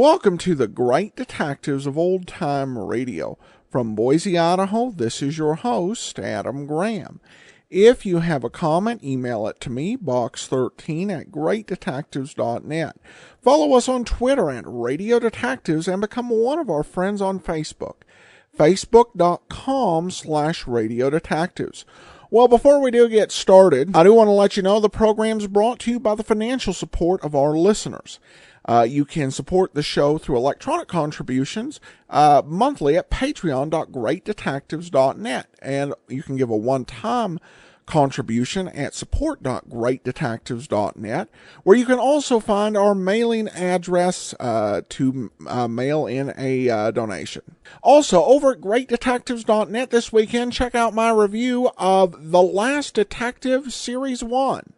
welcome to the Great Detectives of Old Time Radio. From Boise, Idaho, this is your host, Adam Graham. If you have a comment, email it to me, box13@greatdetectives.net. Follow us on Twitter at Radio Detectives and become one of our friends on Facebook, facebook.com/Radio Detectives. Well, before we do get started, I do want to let you know the program is brought to you by the financial support of our listeners. You can support the show through electronic contributions monthly at patreon.greatdetectives.net. And you can give a one-time contribution at support.greatdetectives.net, where you can also find our mailing address to mail in a donation. Also, over at greatdetectives.net this weekend, check out my review of The Last Detective Series 1.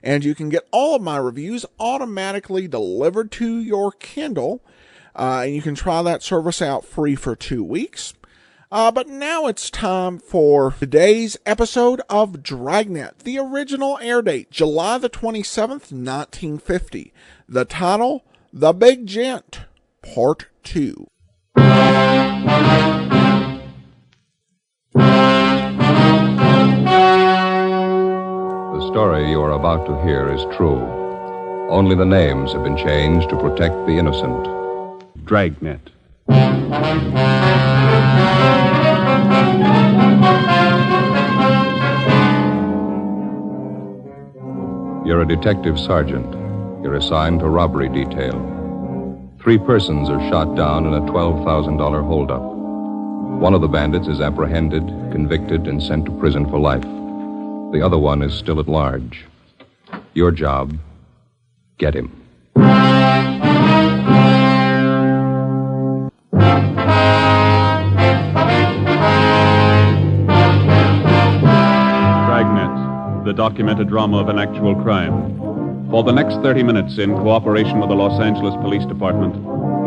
And you can get all of my reviews automatically delivered to your Kindle. And you can try that service out free for 2 weeks. But now it's time for today's episode of Dragnet. The original air date, July the 27th, 1950. The title, The Big Gent, Part 2. The story you are about to hear is true. Only the names have been changed to protect the innocent. Dragnet. You're a detective sergeant. You're assigned to robbery detail. 3 persons are shot down in a $12,000 holdup. One of the bandits is apprehended, convicted, and sent to prison for life. The other one is still at large. Your job, get him. Dragnet, the documented drama of an actual crime. For the next 30 minutes, in cooperation with the Los Angeles Police Department,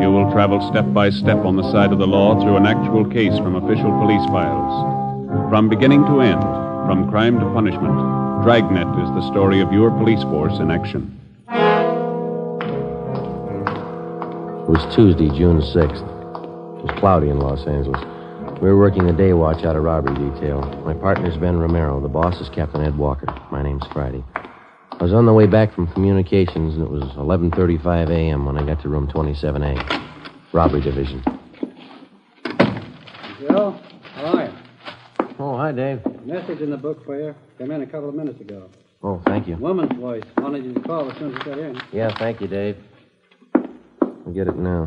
you will travel step by step on the side of the law through an actual case from official police files. From beginning to end, from crime to punishment, Dragnet is the story of your police force in action. It was Tuesday, June 6th. It was cloudy in Los Angeles. We were working the day watch out of robbery detail. My partner's Ben Romero. The boss is Captain Ed Walker. My name's Friday. I was on the way back from communications, and it was 11:35 a.m. when I got to room 27A, robbery division. Joe, how are you? Oh, hi, Dave. Message in the book for you. Came in a couple of minutes ago. Oh, thank you. Woman's voice. Wanted you to call as soon as you got in. Yeah, thank you, Dave. I'll get it now.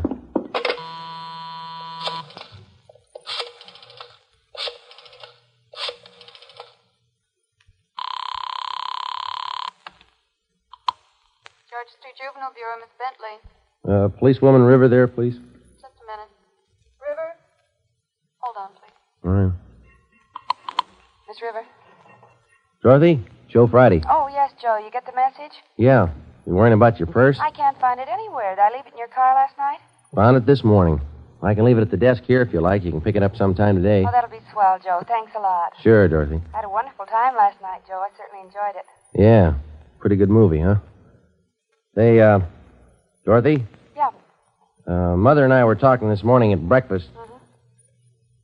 George Street Juvenile Bureau, Miss Bentley. Policewoman River there, please. Just a minute. River? Hold on, please. All right. Miss River? Dorothy? Joe Friday. Oh, yes, Joe. You get the message? Yeah. You worrying about your purse? I can't find it anywhere. Did I leave it in your car last night? Found it this morning. I can leave it at the desk here if you like. You can pick it up sometime today. Oh, that'll be swell, Joe. Thanks a lot. Sure, Dorothy. I had a wonderful time last night, Joe. I certainly enjoyed it. Yeah. Pretty good movie, huh? Say, Dorothy? Yeah. Mother and I were talking this morning at breakfast.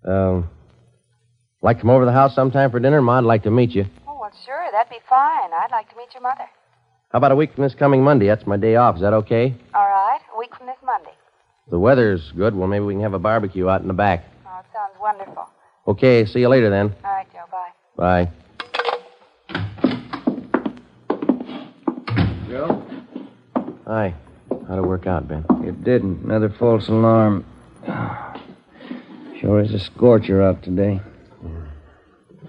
Mm-hmm. Like to come over to the house sometime for dinner? Ma'd like to meet you. Oh, well, sure. That'd be fine. I'd like to meet your mother. How about a week from this coming Monday? That's my day off. Is that okay? All right. A week from this Monday. If the weather's good, well, maybe we can have a barbecue out in the back. Oh, it sounds wonderful. Okay, see you later then. All right, Joe. Bye. Bye. Joe? Hi. How'd it work out, Ben? It didn't. Another false alarm. Sure is a scorcher out today.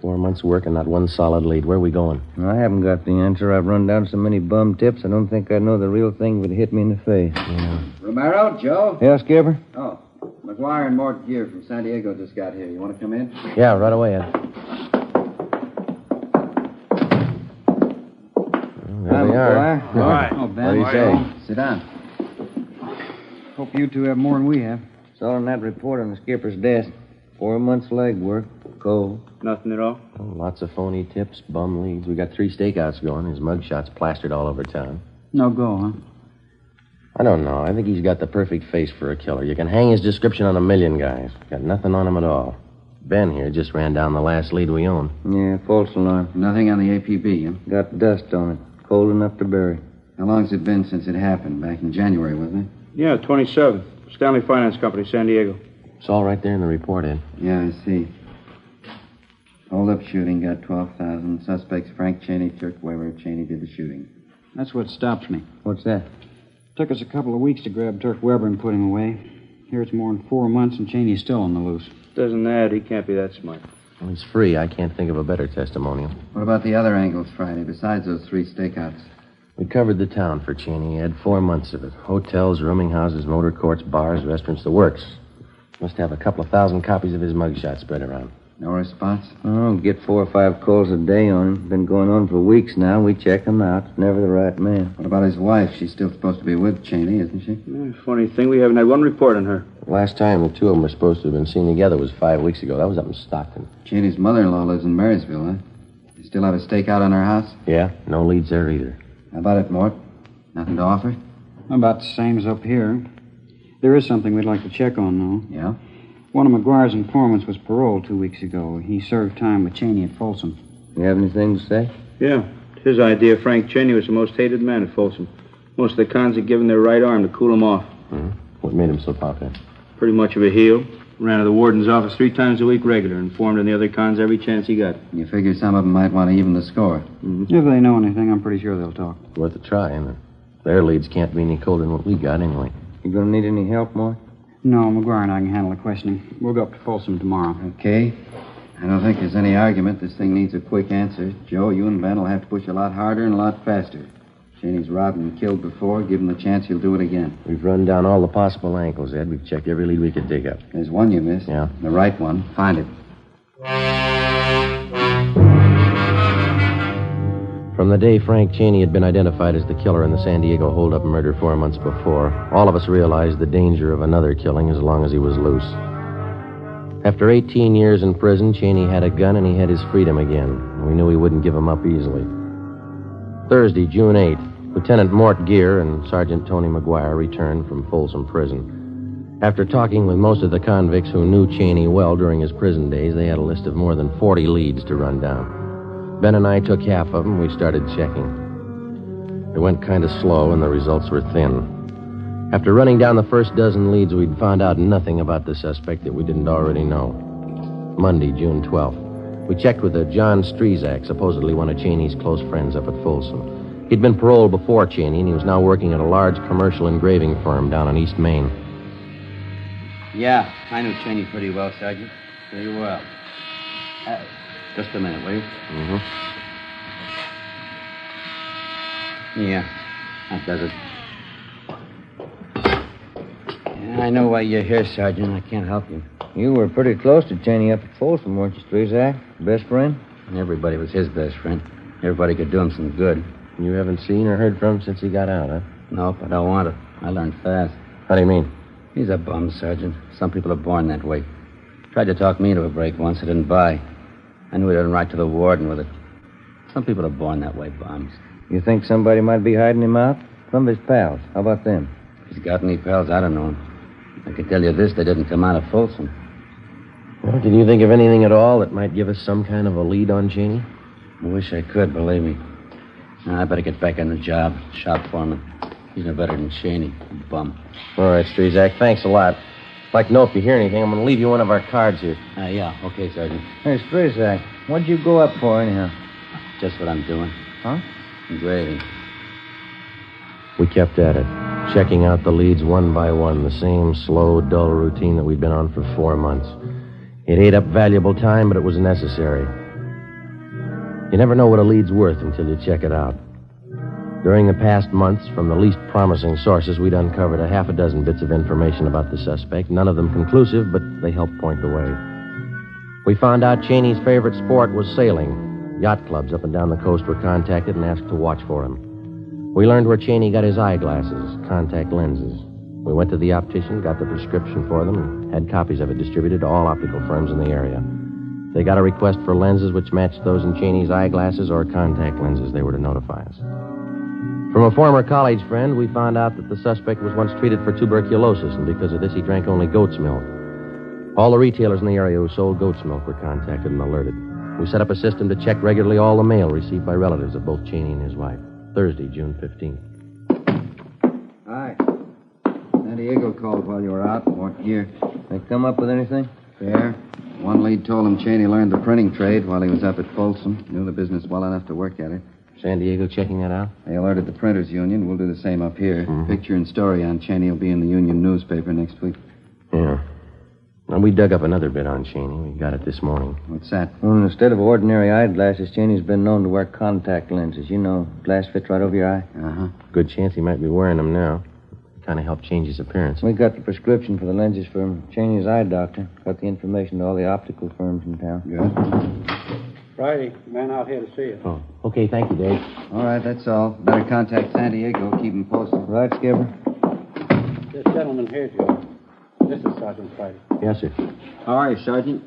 4 months' work and not one solid lead. Where are we going? I haven't got the answer. I've run down so many bum tips, I don't think I'd know the real thing if it hit me in the face. Yeah. Romero, Joe? Yeah, Skipper? Oh, McGuire and Mort Gear from San Diego just got here. You want to come in? Yeah, right away, Ed. There they are. All right. Oh, Ben. What do you say? Sit down. Hope you two have more than we have. It's all in that report on the skipper's desk. 4 months leg work. Cold. Nothing at all? Oh, lots of phony tips, bum leads. We got 3 stakeouts going. His mugshot's plastered all over town. No go, huh? I don't know. I think he's got the perfect face for a killer. You can hang his description on a million guys. Got nothing on him at all. Ben here just ran down the last lead we own. Yeah, false alarm. Nothing on the APB, huh? Got dust on it. Cold enough to bury. How long's it been since it happened? Back in January, wasn't it? Yeah, 27. Stanley Finance Company, San Diego. It's all right there in the report, Ed. Yeah, I see. Hold-up shooting, got 12,000. Suspects Frank Cheney, Turk Weber. Cheney did the shooting. That's what stops me. What's that? Took us a couple of weeks to grab Turk Weber and put him away. Here it's more than 4 months, and Cheney's still on the loose. Doesn't add. He can't be that smart. Well, he's free. I can't think of a better testimonial. What about the other angles Friday, besides those 3 stakeouts? We covered the town for Cheney. He had 4 months of it. Hotels, rooming houses, motor courts, bars, restaurants, the works. Must have a couple of thousand copies of his mugshot spread around. No response? Oh, get 4 or 5 calls a day on him. Been going on for weeks now. We check him out. Never the right man. What about his wife? She's still supposed to be with Cheney, isn't she? Funny thing, we haven't had one report on her. Last time the two of them were supposed to have been seen together was 5 weeks ago. That was up in Stockton. Cheney's mother-in-law lives in Marysville, huh? You still have a stakeout on her house? Yeah, no leads there either. How about it, Mort? Nothing to offer? About the same as up here. There is something we'd like to check on, though. Yeah? One of McGuire's informants was paroled 2 weeks ago. He served time with Cheney at Folsom. You have anything to say? Yeah. It's his idea Frank Cheney was the most hated man at Folsom. Most of the cons had given their right arm to cool him off. What made him so popular? Pretty much of a heel. Ran to the warden's office 3 times a week regular, informed on the other cons every chance he got. You figure some of them might want to even the score. If they know anything, I'm pretty sure they'll talk. Worth a try, isn't it? Their leads can't be any colder than what we got anyway. You gonna need any help, Mort? No, McGuire and I can handle the questioning. We'll go up to Folsom tomorrow. Okay. I don't think there's any argument. This thing needs a quick answer. Joe, you and Ben will have to push a lot harder and a lot faster. Cheney's robbed and killed before. Give him the chance, he'll do it again. We've run down all the possible angles, Ed. We've checked every lead we could dig up. There's one you missed. Yeah? The right one. Find it. From the day Frank Cheney had been identified as the killer in the San Diego hold-up murder 4 months before, all of us realized the danger of another killing as long as he was loose. After 18 years in prison, Cheney had a gun and he had his freedom again. We knew he wouldn't give him up easily. Thursday, June 8th, Lieutenant Mort Gear and Sergeant Tony McGuire returned from Folsom Prison. After talking with most of the convicts who knew Cheney well during his prison days, they had a list of more than 40 leads to run down. Ben and I took half of them. We started checking. It went kind of slow, and the results were thin. After running down the first dozen leads, we'd found out nothing about the suspect that we didn't already know. Monday, June 12th. We checked with a John Strezak, supposedly one of Cheney's close friends up at Folsom. He'd been paroled before Cheney, and he was now working at a large commercial engraving firm down on East Main. Yeah, I knew Cheney pretty well, Sergeant. Pretty well. Just a minute, will you? Yeah, that does it. Yeah, I know why you're here, Sergeant. I can't help you. You were pretty close to Cheney up at Folsom, weren't you, Strezak? Best friend? Everybody was his best friend. Everybody could do him some good. You haven't seen or heard from him since he got out, huh? Nope, I don't want to. I learned fast. How do you mean? He's a bum, Sergeant. Some people are born that way. Tried to talk me into a break once. I didn't buy. I knew he didn't write to the warden with it. Some people are born that way, bums. You think somebody might be hiding him out? Some of his pals. How about them? If he's got any pals, I don't know him. I can tell you this, they didn't come out of Folsom. Well, can you think of anything at all that might give us some kind of a lead on Cheney? I wish I could, believe me. Now, I better get back on the job. Shop foreman. He's no better than Cheney. Bum. All right, Strezak, thanks a lot. I'd like to know if you hear anything. I'm going to leave you one of our cards here. Yeah, okay, Sergeant. Hey, Strezak, what'd you go up for, anyhow? Just what I'm doing. Huh? Engraving. We kept at it, checking out the leads one by one, the same slow, dull routine that we'd been on for 4 months. It ate up valuable time, but it was necessary. You never know what a lead's worth until you check it out. During the past months, from the least promising sources, we'd uncovered a half a dozen bits of information about the suspect, none of them conclusive, but they helped point the way. We found out Cheney's favorite sport was sailing. Yacht clubs up and down the coast were contacted and asked to watch for him. We learned where Cheney got his eyeglasses, contact lenses. We went to the optician, got the prescription for them, and had copies of it distributed to all optical firms in the area. They got a request for lenses which matched those in Cheney's eyeglasses or contact lenses. They were to notify us. From a former college friend, we found out that the suspect was once treated for tuberculosis, and because of this, he drank only goat's milk. All the retailers in the area who sold goat's milk were contacted and alerted. We set up a system to check regularly all the mail received by relatives of both Cheney and his wife. Thursday, June 15th. Hi. San Diego called while you were out. What year? They come up with anything? Fair. One lead told him Cheney learned the printing trade while he was up at Folsom. Knew the business well enough to work at it. San Diego checking that out? They alerted the printers' union. We'll do the same up here. Picture and story on Cheney will be in the union newspaper next week. Yeah. Well, we dug up another bit on Cheney. We got it this morning. What's that? Well, instead of ordinary eyeglasses, Cheney's been known to wear contact lenses. You know, glass fits right over your eye. Uh-huh. Good chance he might be wearing them now. Kind of helped change his appearance. We got the prescription for the lenses from Cheney's eye doctor. Got the information to all the optical firms in town. Good. Friday, man out here to see you. Oh, okay, thank you, Dave. All right, that's all. Better contact San Diego. Keep him posted. Right, Skipper? This gentleman here, Joe. This is Sergeant Friday. Yes, sir. How are you, Sergeant?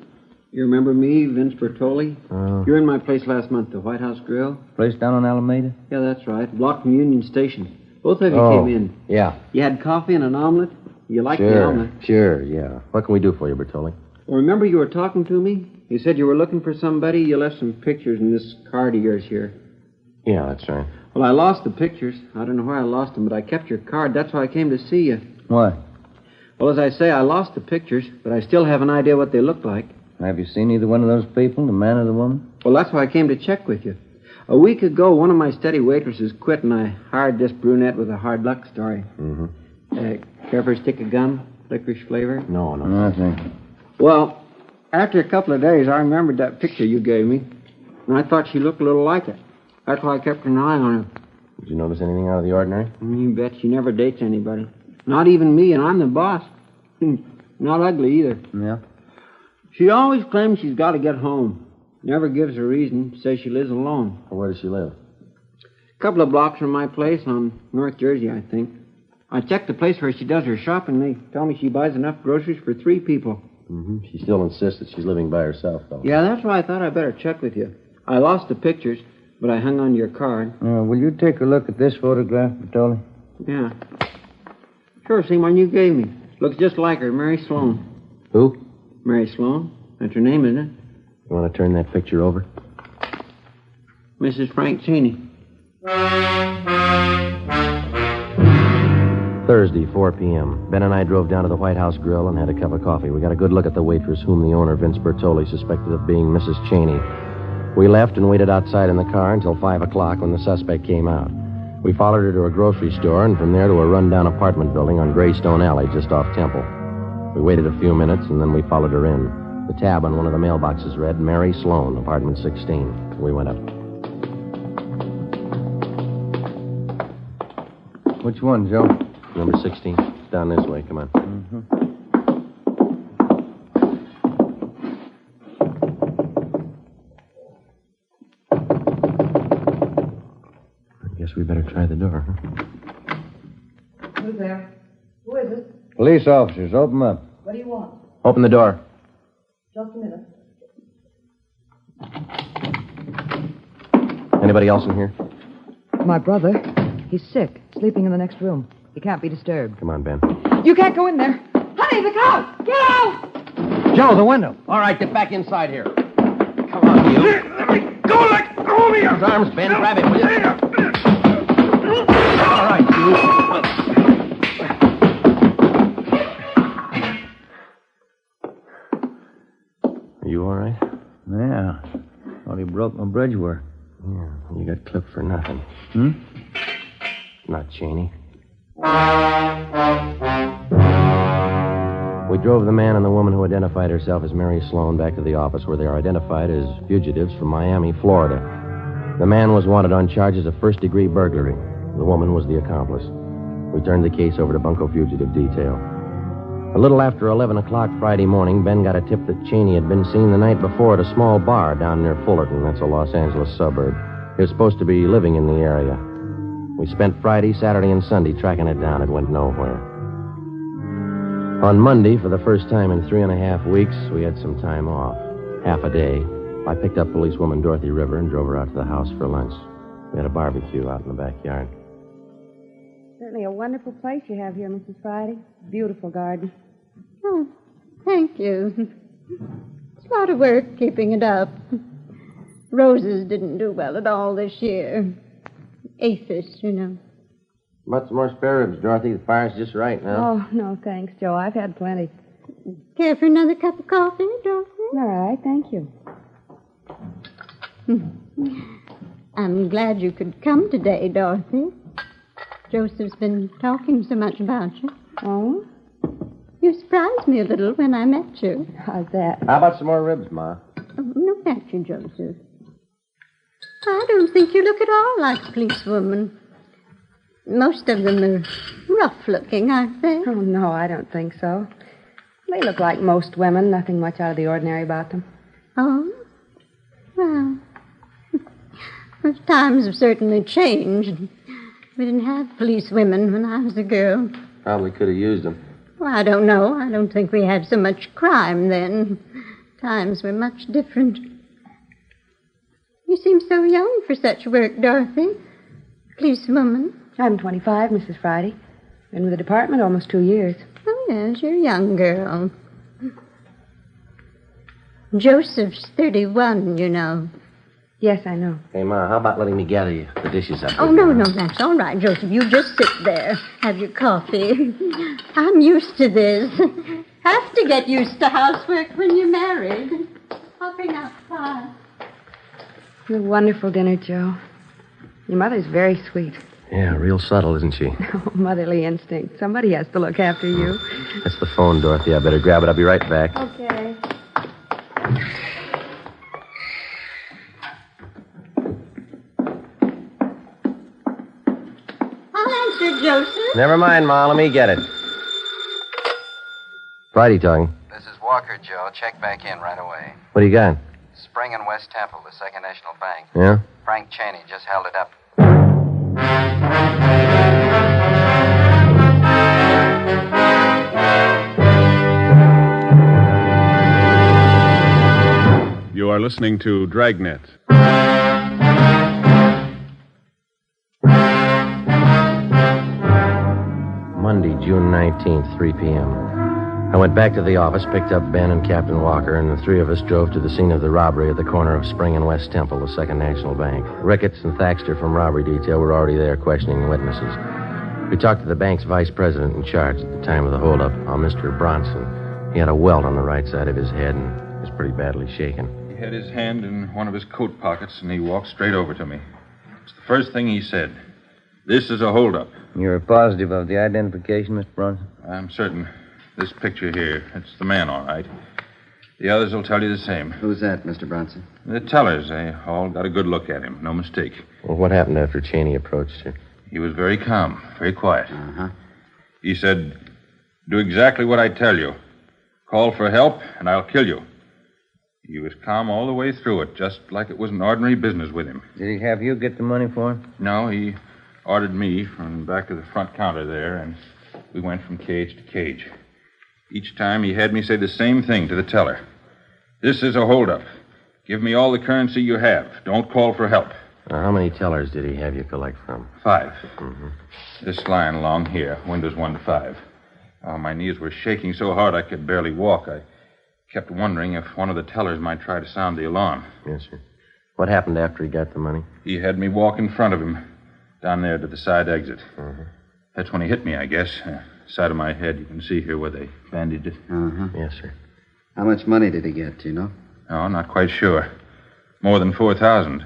You remember me, Vince Bertoli? You were in my place last month, the White House Grill. Place down on Alameda? Yeah, that's right. Block from Union Station. Both of you came in. Yeah. You had coffee and an omelet? You liked the Sure, omelet? sure, yeah. What can we do for you, Bertoli? Well, remember you were talking to me? You said you were looking for somebody. You left some pictures in this card of yours here. Yeah, that's right. Well, I lost the pictures. I don't know where I lost them, but I kept your card. That's why I came to see you. What? Well, as I say, I lost the pictures, but I still have an idea what they look like. Have you seen either one of those people, the man or the woman? Well, that's why I came to check with you. A week ago, one of my steady waitresses quit, and I hired this brunette with a hard luck story. Care for a stick of gum? Licorice flavor? No. Nothing. Well, after a couple of days, I remembered that picture you gave me, and I thought she looked a little like it. That's why I kept an eye on her. Did you notice anything out of the ordinary? You bet she never dates anybody. Not even me, and I'm the boss. Not ugly either. Yeah? She always claims she's got to get home. Never gives a reason. Says she lives alone. Well, where does she live? A couple of blocks from my place on North Jersey, I think. I checked the place where she does her shopping. They tell me she buys enough groceries for 3 people. She still insists that she's living by herself, though. Yeah, that's why I thought I'd better check with you. I lost the pictures, but I hung on to your card. Will you take a look at this photograph, Bertoli? Yeah. Sure, same one you gave me. Looks just like her, Mary Sloan. Who? Mary Sloan. That's her name, isn't it? You want to turn that picture over? Mrs. Frank Cheney. Thursday, 4 p.m. Ben and I drove down to the White House Grill and had a cup of coffee. We got a good look at the waitress whom the owner, Vince Bertoli, suspected of being Mrs. Cheney. We left and waited outside in the car until 5 o'clock when the suspect came out. We followed her to a grocery store and from there to a rundown apartment building on Greystone Alley just off Temple. We waited a few minutes and then we followed her in. The tab on one of the mailboxes read, Mary Sloan, apartment 16. We went up. Which one, Joe? Number 16. Down this way. Come on. I guess we better try the door, huh? Who's there? Who is it? Police officers, open up. What do you want? Open the door. Just a minute. Anybody else in here? My brother. He's sick, sleeping in the next room. He can't be disturbed. Come on, Ben. You can't go in there. Honey, the cops! Get out! Joe, the window. All right, get back inside here. Come on, you. Let me go! Let go of me! His arms, Ben. Grab him, will you? All right, you. Are you all right? Yeah. Thought he broke my bridge work. Yeah, you got clipped for nothing. Not Cheney. We drove the man and the woman who identified herself as Mary Sloan back to the office where they are identified as fugitives from Miami, Florida. The man was wanted on charges of first-degree burglary. The woman was the accomplice. We turned the case over to Bunko Fugitive Detail. A little after 11 o'clock Friday morning, Ben got a tip that Cheney had been seen the night before at a small bar down near Fullerton. That's a Los Angeles suburb. He was supposed to be living in the area. We spent Friday, Saturday, and Sunday tracking it down. It went nowhere. On Monday, for the first time in 3.5 weeks, we had some time off. Half a day. I picked up policewoman Dorothy River and drove her out to the house for lunch. We had a barbecue out in the backyard. Certainly a wonderful place you have here, Mrs. Friday. Beautiful garden. Oh, thank you. It's a lot of work keeping it up. Roses didn't do well at all this year. Aphis, you know. About some more spare ribs, Dorothy. The fire's just right now. Oh, no, thanks, Joe. I've had plenty. Care for another cup of coffee, Dorothy? All right, thank you. I'm glad you could come today, Dorothy. Joseph's been talking so much about you. Oh? You surprised me a little when I met you. How's that? How about some more ribs, Ma? Oh, no, thank you, Joseph. I don't think you look at all like a policewoman. Most of them are rough-looking, aren't they? Oh, no, I don't think so. They look like most women, nothing much out of the ordinary about them. Oh? Well, those times have certainly changed. We didn't have police women when I was a girl. Probably could have used them. Well, I don't know. I don't think we had so much crime then. Times were much different. You seem so young for such work, Dorothy. Policewoman. I'm 25, Mrs. Friday. Been with the department almost 2 years. Oh, yes, you're a young girl. Joseph's 31, you know. Yes, I know. Hey, Ma, how about letting me gather you the dishes up? Oh, no, that's all right, Joseph. You just sit there. Have your coffee. I'm used to this. Have to get used to housework when you're married. I'll bring out pie. It's a wonderful dinner, Joe. Your mother's very sweet. Yeah, real subtle, isn't she? Oh, motherly instinct. Somebody has to look after you. That's the phone, Dorothy. I better grab it. I'll be right back. Okay. I'll answer, Joseph. Never mind, Ma. Let me get it. Friday talking. This is Walker, Joe. Check back in right away. What do you got? Spring and West Temple, the Second National Bank. Yeah? Frank Cheney just held it up. You are listening to Dragnet. Monday, June 19th, 3 p.m. I went back to the office, picked up Ben and Captain Walker, and the three of us drove to the scene of the robbery at the corner of Spring and West Temple, the Second National Bank. Ricketts and Thaxter from robbery detail were already there questioning witnesses. We talked to the bank's vice president in charge at the time of the holdup, Mr. Bronson. He had a welt on the right side of his head and was pretty badly shaken. He had his hand in one of his coat pockets, and he walked straight over to me. It's the first thing he said. This is a holdup. You're positive of the identification, Mr. Bronson? I'm certain. This picture here, it's the man, all right. The others will tell you the same. Who's that, Mr. Bronson? The tellers, they all got a good look at him. No mistake. Well, what happened after Cheney approached you? He was very calm, very quiet. Uh-huh. He said, do exactly what I tell you. Call for help, and I'll kill you. He was calm all the way through it, just like it was an ordinary business with him. Did he have you get the money for him? No, he ordered me from back of the front counter there, and we went from cage to cage. Each time he had me say the same thing to the teller. This is a holdup. Give me all the currency you have. Don't call for help. Now, how many tellers did he have you collect from? 5. Mm-hmm. This line along here, windows 1 to 5. My knees were shaking so hard I could barely walk. I kept wondering if one of the tellers might try to sound the alarm. Yes, sir. What happened after he got the money? He had me walk in front of him, down there to the side exit. Mm-hmm. That's when he hit me, I guess. Side of my head, you can see here where they bandaged it. Uh-huh. Yes, sir. How much money did he get, do you know? No, not quite sure. More than 4,000.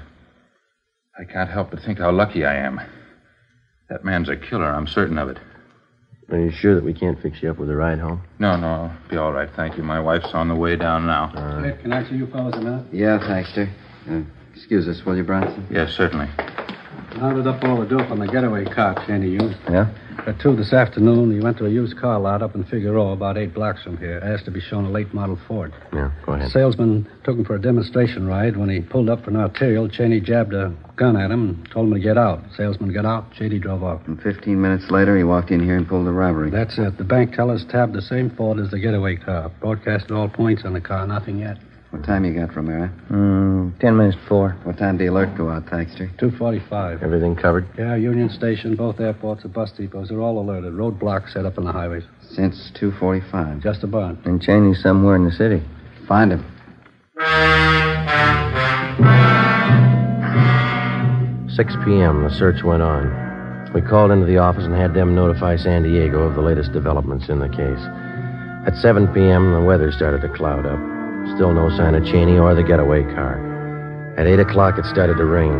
I can't help but think how lucky I am. That man's a killer, I'm certain of it. Are you sure that we can't fix you up with a ride home? No, I'll be all right, thank you. My wife's on the way down now. All right. Can I see you fellas a minute? Yeah, Thaxter. Excuse us, will you, Bronson? Yes, certainly. Rounded up all the dope on the getaway car Cheney used. Yeah? At 2 this afternoon, he went to a used car lot up in Figueroa, about 8 blocks from here. Asked to be shown a late model Ford. Yeah, go ahead. Salesman took him for a demonstration ride. When he pulled up for an arterial, Cheney jabbed a gun at him and told him to get out. Salesman got out. Cheney drove off. And 15 minutes later, he walked in here and pulled the robbery. That's it. The bank tellers tabbed the same Ford as the getaway car. Broadcasted all points on the car. Nothing yet. What time you got, Romero? 10 minutes to 4. What time did the alert go out, Thaxter? 2:45. Everything covered? Yeah, Union Station, both airports, the bus depots, they're all alerted. Roadblocks set up on the highways. Since 2:45. Just about. And Cheney's somewhere in the city. Find him. 6 p.m., the search went on. We called into the office and had them notify San Diego of the latest developments in the case. At 7 p.m., the weather started to cloud up. Still no sign of Cheney or the getaway car. At 8 o'clock, it started to rain.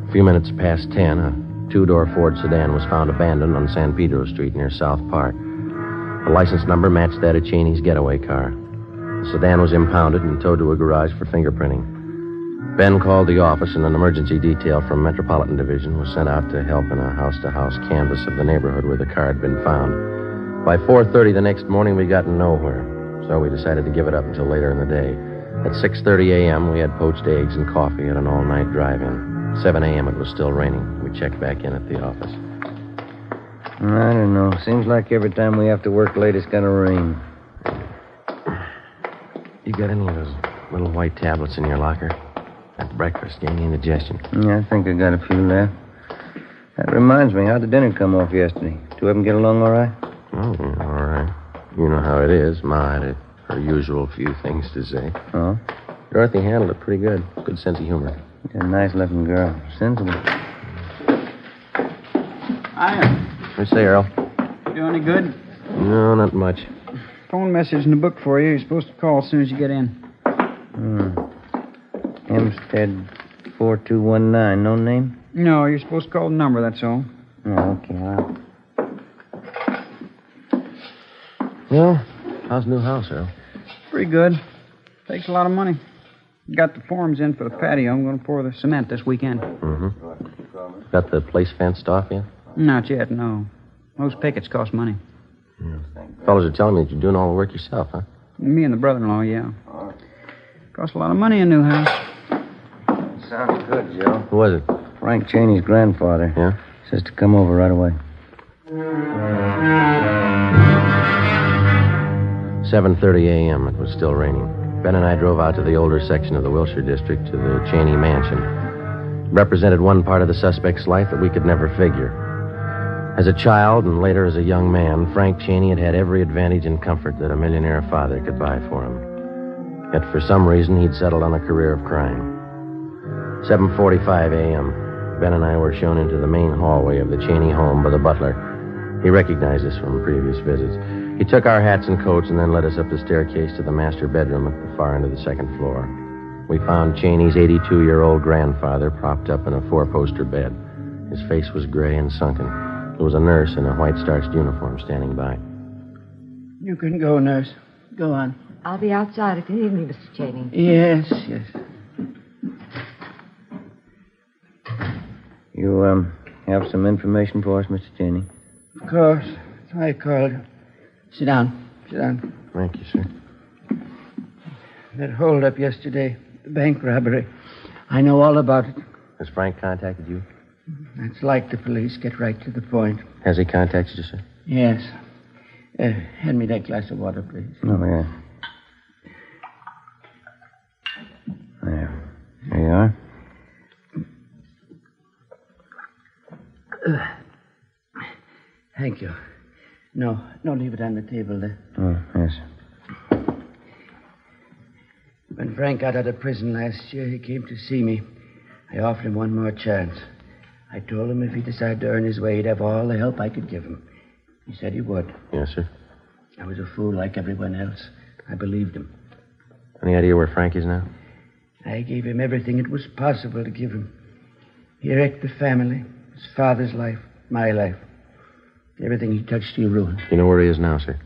A few minutes past 10, a two-door Ford sedan was found abandoned on San Pedro Street near South Park. The license number matched that of Cheney's getaway car. The sedan was impounded and towed to a garage for fingerprinting. Ben called the office, and an emergency detail from Metropolitan Division was sent out to help in a house-to-house canvass of the neighborhood where the car had been found. By 4:30 the next morning, we got nowhere, so we decided to give it up until later in the day. At 6:30 a.m., we had poached eggs and coffee at an all-night drive-in. 7 a.m., it was still raining. We checked back in at the office. I don't know. Seems like every time we have to work late, it's gonna rain. You got any of those little white tablets in your locker? At breakfast, gave me indigestion. Yeah, I think I got a few left. That reminds me, how'd the dinner come off yesterday? Two of them get along all right? Oh, all right. You know how it is. Ma had her usual few things to say. Oh? Dorothy handled it pretty good. Good sense of humor. Yeah, nice-looking girl. Sensible. Hiya. What do you say, Earl? Do any good? No, not much. Phone message in the book for you. You're supposed to call as soon as you get in. Hempstead 4219. No name? No, you're supposed to call the number, that's all. Oh, okay. Well. Well, how's the new house, Earl? Pretty good. Takes a lot of money. Got the forms in for the patio. I'm going to pour the cement this weekend. Mm-hmm. Got the place fenced off yet? Not yet, no. Those pickets cost money. Fellas are telling me that you're doing all the work yourself, huh? Me and the brother-in-law, yeah. Costs a lot of money, a new house. Sounds good, Joe. Who was it? Frank Cheney's grandfather. Yeah? Says to come over right away. 7:30 a.m. It was still raining. Ben and I drove out to the older section of the Wilshire district to the Cheney mansion. It represented one part of the suspect's life that we could never figure. As a child and later as a young man, Frank Cheney had had every advantage and comfort that a millionaire father could buy for him. Yet for some reason, he'd settled on a career of crime. 7:45 a.m. Ben and I were shown into the main hallway of the Cheney home by the butler. He recognized us from previous visits. He took our hats and coats and then led us up the staircase to the master bedroom at the far end of the second floor. We found Cheney's 82-year-old grandfather propped up in a four-poster bed. His face was gray and sunken. There was a nurse in a white starched uniform standing by. You can go, nurse. Go on. I'll be outside if you need me, Mr. Cheney. Yes, yes. You, have some information for us, Mr. Cheney? Of course. That's why I called. Sit down. Sit down. Thank you, sir. That hold-up yesterday, the bank robbery. I know all about it. Has Frank contacted you? It's like the police. Get right to the point. Has he contacted you, sir? Yes. Hand me that glass of water, please. Oh, yeah. There you are. Thank you. No, leave it on the table there. Oh, yes. When Frank got out of prison last year, he came to see me. I offered him one more chance. I told him if he decided to earn his way, he'd have all the help I could give him. He said he would. Yes, sir. I was a fool like everyone else. I believed him. Any idea where Frank is now? I gave him everything it was possible to give him. He wrecked the family, his father's life, my life. Everything he touched, he ruined. You know where he is now, sir?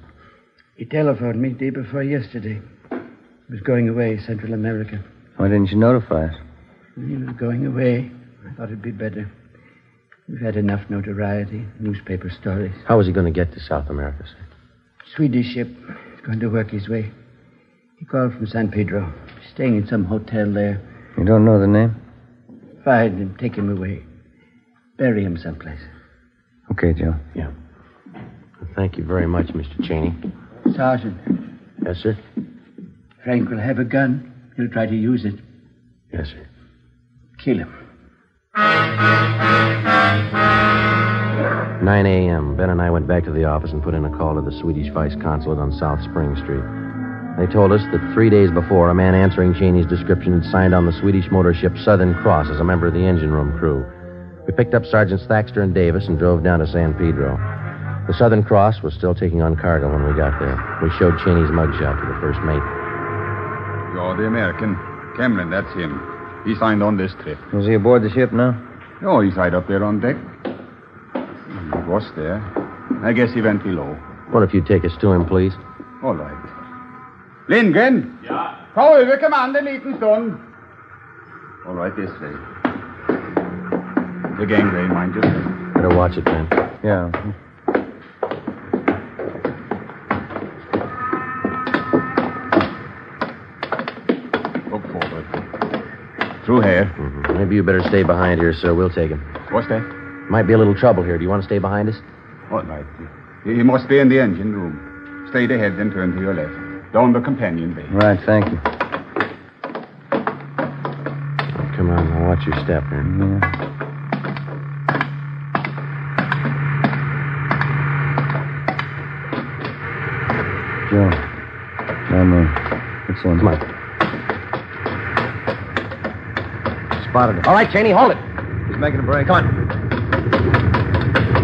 He telephoned me day before yesterday. He was going away, Central America. Why didn't you notify us? He was going away. I thought it'd be better. We've had enough notoriety, newspaper stories. How was he going to get to South America, sir? Swedish ship. He's going to work his way. He called from San Pedro. Staying in some hotel there. You don't know the name? Find him, take him away. Bury him someplace. Okay, Joe. Yeah. Well, thank you very much, Mr. Cheney. Sergeant. Yes, sir? Frank will have a gun He'll try to use it. Yes, sir. Kill him. 9 a.m. Ben and I went back to the office and put in a call to the Swedish Vice Consulate on South Spring Street. They told us that 3 days before, a man answering Cheney's description had signed on the Swedish motor ship Southern Cross as a member of the engine room crew. We picked up Sergeants Thaxter and Davis and drove down to San Pedro. The Southern Cross was still taking on cargo when we got there. We showed Cheney's mugshot to the first mate. You're the American. Cameron, that's him. He signed on this trip. Was he aboard the ship now? Oh, he's right up there on deck. He was there. I guess he went below. What if you take us to him, please? All right. Lindgren? Ja? Ta över kommand en liten stund. All right, this way. The gangway, mind you. Better watch it, Ben. Yeah. Look forward. Through here. Mm-hmm. Maybe you better stay behind here, sir. We'll take him. What's that? Might be a little trouble here. Do you want to stay behind us? All right. He must stay in the engine room. Stay ahead, then turn to your left. Down the companion bay. Right, thank you. Oh, come on, now watch your step here. Yeah. Joe. I'm What's on? Come on. Spotted it. All right, Cheney, hold it. He's making a break. Come on.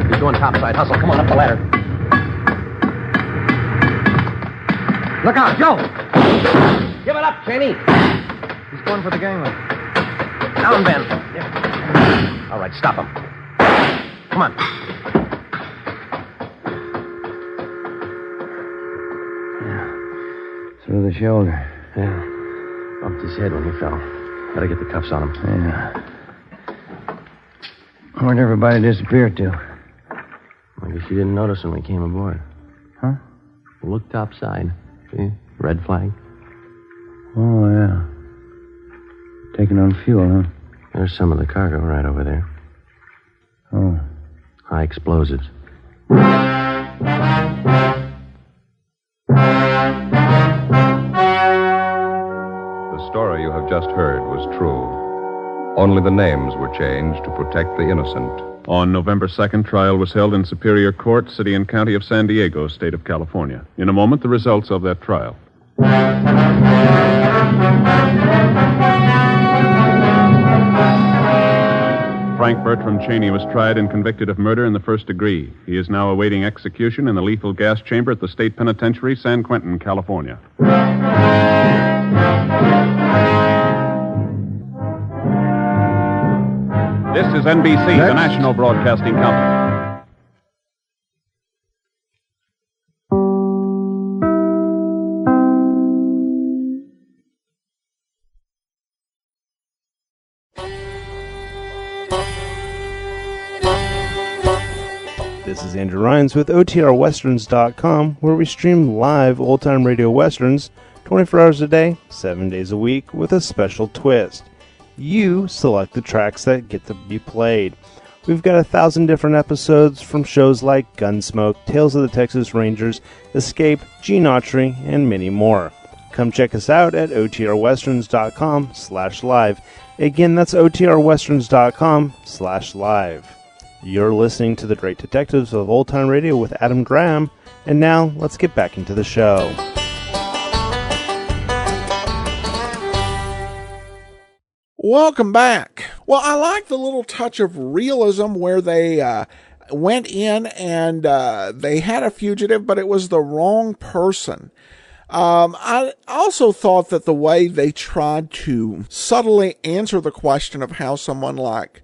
He's going topside. Hustle. Come on, up the ladder. Look out, Joe! Give it up, Cheney. He's going for the gangway. Down, Ben. Yeah. All right, stop him. Come on. Yeah. Through the shoulder. Yeah. Bumped his head when he fell. Better get the cuffs on him. Yeah. Where'd everybody disappear to? I guess you didn't notice when we came aboard. Huh? Look topside. See? Red flag. Oh, yeah. Taking on fuel, huh? There's some of the cargo right over there. Oh. High explosives. The story you have just heard was true. Only the names were changed to protect the innocent. On November 2nd, trial was held in Superior Court, City and County of San Diego, State of California. In a moment, the results of that trial. Frank Bertram Cheney was tried and convicted of murder in the first degree. He is now awaiting execution in the lethal gas chamber at the State Penitentiary, San Quentin, California. This is NBC, the national broadcasting company. This is Andrew Rhines with OTRWesterns.com, where we stream live old-time radio westerns 24 hours a day, 7 days a week, with a special twist. You select the tracks that get to be played. We've got 1,000 different episodes from shows like Gunsmoke, Tales of the Texas Rangers, Escape, Gene Autry, and many more. Come check us out at OTRWesterns.com/live. Again, that's OTRWesterns.com/live. You're listening to The Great Detectives of Old Time Radio with Adam Graham, and now let's get back into the show. Welcome back. Well, I like the little touch of realism where they went in and they had a fugitive, but it was the wrong person. I also thought that the way they tried to subtly answer the question of how someone like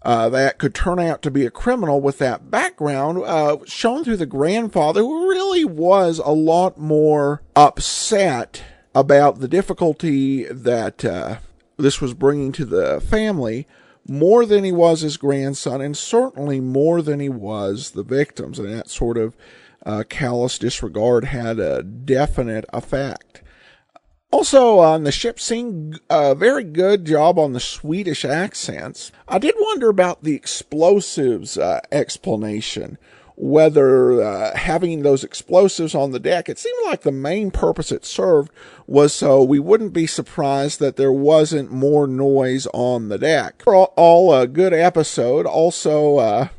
that could turn out to be a criminal with that background, shown through the grandfather, who really was a lot more upset about the difficulty that this was bringing to the family, more than he was his grandson, and certainly more than he was the victims. And that sort of callous disregard had a definite effect. Also, on the ship scene, a very good job on the Swedish accents. I did wonder about the explosives explanation. whether having those explosives on the deck, it seemed like the main purpose it served was so we wouldn't be surprised that there wasn't more noise on the deck. All a good episode. Also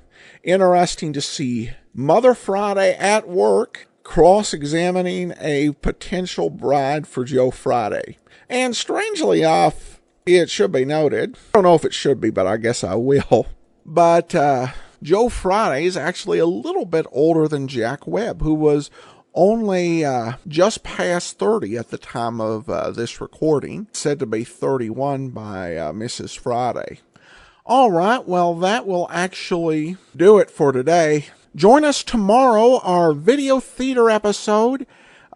interesting to see Mother Friday at work cross-examining a potential bride for Joe Friday. And strangely enough, it should be noted, I don't know if it should be, but I guess I will, but Joe Friday is actually a little bit older than Jack Webb, who was only just past 30 at the time of this recording, said to be 31 by Mrs. Friday. All right, well, that will actually do it for today. Join us tomorrow, our video theater episode.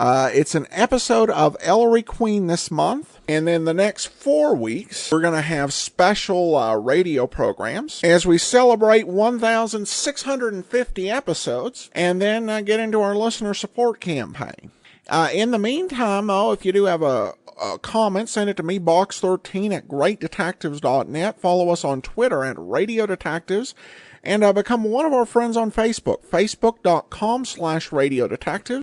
It's an episode of Ellery Queen this month. And then the next 4 weeks, we're going to have special radio programs as we celebrate 1,650 episodes and then get into our listener support campaign. In the meantime, if you do have a comment, send it to me, box13 at greatdetectives.net. Follow us on Twitter at Radio Detectives. And become one of our friends on Facebook, facebook.com/Radio Detectives.